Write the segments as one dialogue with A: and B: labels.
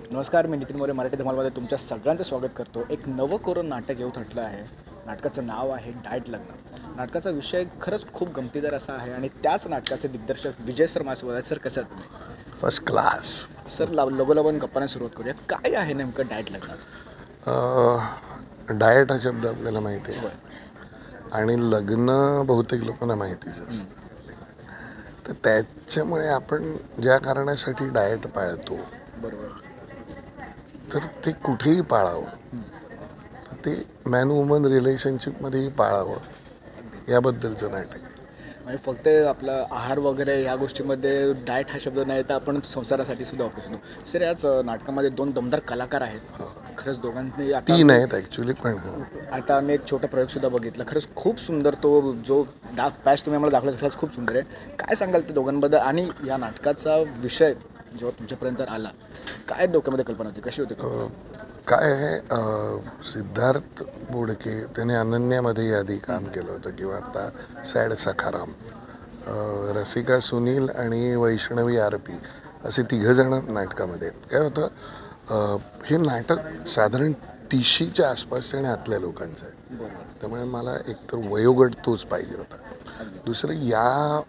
A: नमस्कार, मी नितीन मोरे मराठी धमालमध्ये तुमच्या सगळ्यांचं स्वागत करतो. एक नवं कोरोन नाटक येऊ ठरलं आहे. नाटकाचं नाव आहे डाएट लग्न. नाटकाचा विषय खरंच खूप गमतीदार असा आहे आणि त्याच नाटकाचे दिग्दर्शक विजय सर माझ्यासोबत. सर कसं आहे तुम्ही?
B: First class.
A: सर लगोलगून गप्पाने सुरुवात करूया. काय आहे नेमकं डाएट लग्न?
B: डाएट हा शब्द आपल्याला माहिती आहे आणि लग्न बहुतेक लोकांना माहितीच असतं. तर त्याच्यामुळे आपण ज्या कारणासाठी डाएट पाळतो
A: बरोबर.
B: तर ते कुठेही पाळावं, तर ते मॅन वुमन रिलेशनशिपमध्येही पाळावं याबद्दलचं नाटक आहे.
A: म्हणजे फक्त आपला आहार वगैरे ह्या गोष्टीमध्ये डाएट हा शब्द नाही तर आपण संसारासाठी सुद्धा वापरतो. सर, याच नाटकामध्ये 2 दमदार कलाकार आहेत. खरंच दोघांनी आता
B: 3 आहेत ॲक्च्युली, पण
A: आता आम्ही एक छोटा प्रयोगसुद्धा बघितला. खरंच खूप सुंदर तो जो डार्क पॅच तुम्ही आम्हाला दाखवला खरंच खूप सुंदर आहे. काय सांगाल ते दोघांबद्दल आणि या नाटकाचा विषय जेव्हा तुमच्यापर्यंत आला, काय डोक्यामध्ये कल्पना होती, कशी होती?
B: काय आहे, सिद्धार्थ बोडके त्याने अनन्यामध्ये आधी काम केलं होतं किंवा आता सॅड सखाराम, रसिका सुनील आणि वैष्णवी आरपी असे 3 जण नाटकामध्ये आहेत. काय होतं, हे नाटक साधारण 30च्या आसपासच्या आणि आतल्या लोकांचं आहे. त्यामुळे मला एकतर वयोगट तोच पाहिजे होता. दुसरं, या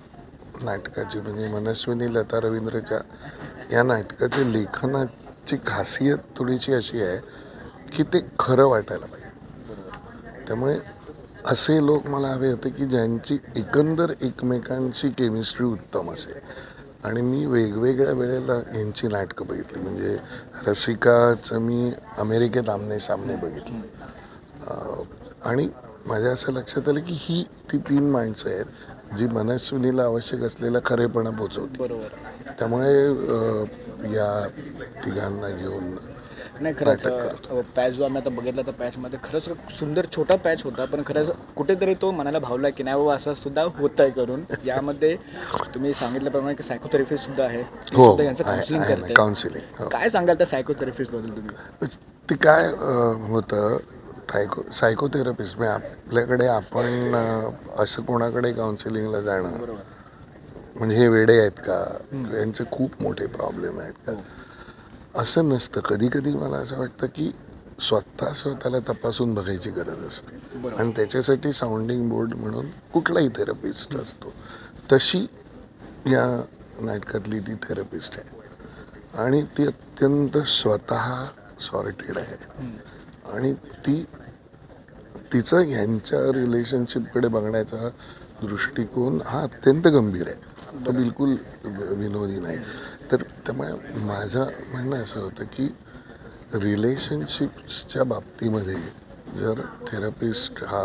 B: नाटकाची म्हणजे मनस्विनी लता रवींद्रच्या या नाटकाच्या लेखनाची खासियत थोडीशी अशी आहे की ते खरं वाटायला पाहिजे. त्यामुळे असे लोक मला हवे होते की ज्यांची एकंदर एकमेकांची केमिस्ट्री उत्तम असेल. आणि मी वेगवेगळ्या वेळेला यांची नाटकं बघितली. म्हणजे रसिकाचं मी अमेरिकेत आमने सामने बघितलं आणि माझ्या असं लक्षात आलं की ही ती 3 माणसं आहेत जी मनस्विनीला आवश्यक असलेला खरेपणा पोचवते.
A: बरोबर.
B: त्यामुळे या तिघांना घेऊन
A: नाही, खरंच पॅच जो आम्ही आता बघितला तर पॅचमध्ये खरंच सुंदर छोटा पॅच होता, पण खरंच कुठेतरी तो मनाला भावला की नाही बाबा असं सुद्धा होत आहे करून. यामध्ये तुम्ही सांगितल्याप्रमाणे की सायकोथेरपिस्ट सुद्धा आहे, सुद्धा यांचं काउन्सिलिंग करते.
B: काउन्सिलिंग.
A: काय सांगाल त्या सायकोथेरपिस्टबद्दल तुम्ही?
B: ते काय होतं, सायकोथेरपिस्ट म्हणजे आपल्याकडे आपण असं कोणाकडे काउन्सिलिंगला जाणं म्हणजे हे वेडे आहेत का, यांचे खूप मोठे प्रॉब्लेम आहेत का, असं नसतं. कधी कधी मला असं वाटतं की स्वतःला तपासून बघायची गरज असते आणि त्याच्यासाठी साऊंडिंग बोर्ड म्हणून कुठलाही थेरपिस्ट असतो. तशी या नाटकातली ती थेरपिस्ट आहे आणि ती अत्यंत स्वतः सॉर्टेड आहे आणि तिचं ह्यांच्या रिलेशनशिपकडे बघण्याचा दृष्टिकोन हा अत्यंत गंभीर आहे. तो बिलकुल विनोदी नाही. तर त्यामुळे माझं म्हणणं असं होतं की रिलेशनशिप्सच्या बाबतीमध्ये जर थेरपिस्ट हा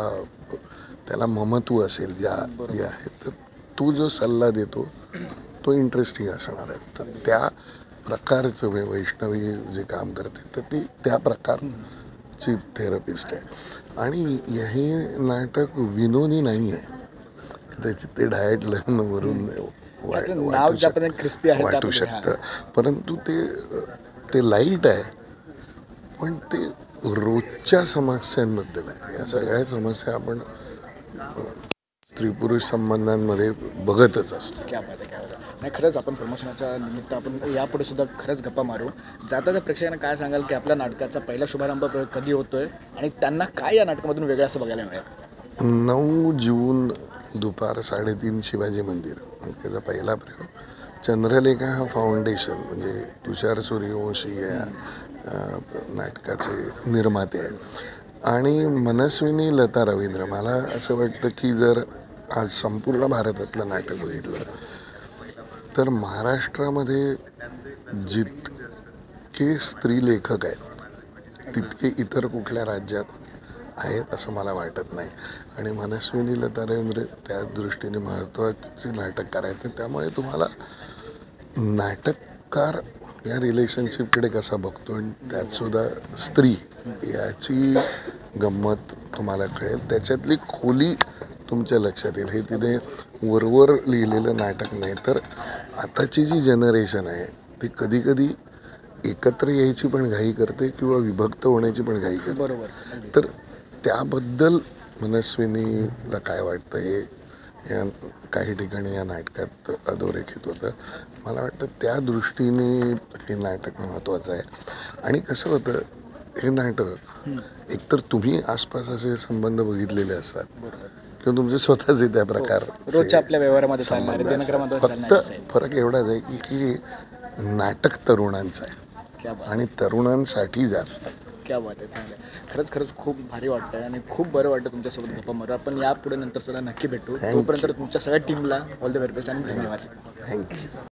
B: त्याला ममत्व असेल ज्या आहे, तर तो जो सल्ला देतो तो इंटरेस्टिंग असणार आहे. तर त्या प्रकारचं वैष्णवी जे काम करते तर ती त्या प्रकारची थेरपिस्ट आहे आणि हे नाटक विनोदी नाही आहे. त्याची ते डाएट लग्नवरून वाटू शकतं, परंतु ते लाईट आहे, पण ते रोजच्या समस्यांबद्दल आहे. या सगळ्या समस्या आपण स्त्री पुरुष संबंधांमध्ये बघतच असतो.
A: नाही, खरंच आपण प्रमोशनाच्या निमित्त आपण यापुढे सुद्धा खरंच गप्पा मारू. जाता प्रेक्षकांना काय सांगाल की आपल्या नाटकाचा पहिला शुभारंभ कधी होतोय आणि त्यांना काय या नाटकामधून वेगळं असं बघायला मिळेल?
B: 9 जून दुपार 3:30 शिवाजी मंदिर. त्याचा पहिला प्रयोग. चंद्रलेखा हा फाउंडेशन म्हणजे तुषार सूर्यवंशी या नाटकाचे निर्माते आहेत आणि मनस्विनी लता रवींद्र. मला असं वाटतं की जर आज संपूर्ण भारतातलं नाटक बघितलं तर महाराष्ट्रामध्ये जितके स्त्री लेखक आहेत तितके इतर कुठल्या राज्यात आहेत असं मला वाटत नाही. आणि मनस्विनी लता रवींद्र त्या दृष्टीने महत्त्वाचे नाटक करायचं. त्यामुळे तुम्हाला नाटककार या रिलेशनशिपकडे कसा बघतो आणि त्यातसुद्धा स्त्री याची गंमत तुम्हाला कळेल. त्याच्यातली खोली तुमच्या लक्षात येईल. हे तिने वरवर लिहिलेलं नाटक नाही, तर आताची जी जनरेशन आहे ती कधी कधी एकत्र यायची पण घाई करते किंवा विभक्त होण्याची पण घाई करते. तर त्याबद्दल मनस्विनीला काय वाटतं हे या काही ठिकाणी या नाटकात अधोरेखित होतं. मला वाटतं त्या दृष्टीने हे नाटक महत्त्वाचं आहे. आणि कसं होतं, हे नाटक एकतर तुम्ही आसपास असे संबंध बघितलेले असतात किंवा तुमचे स्वतःचे त्या प्रकार
A: रोजच्या आपल्या व्यवहारामध्ये चालणारे दिनक्रमात चालणारे
B: फक्त फरक एवढाच आहे की नाटक तरुणांचं आहे
A: क्या बात
B: आणि तरुणांसाठी जास्त.
A: क्या बात आहे, चांगलं आहे. खरंच खूप भारी वाटतं आणि खूप बरं वाटतं तुमच्यासोबत गप्पा मारू. आपण यापुढे नंतर सुद्धा नक्की भेटू. तोपर्यंत तुमच्या सगळ्या टीमला ऑल द व्हेरी बेस्ट आणि धन्यवाद.
B: थँक्यू.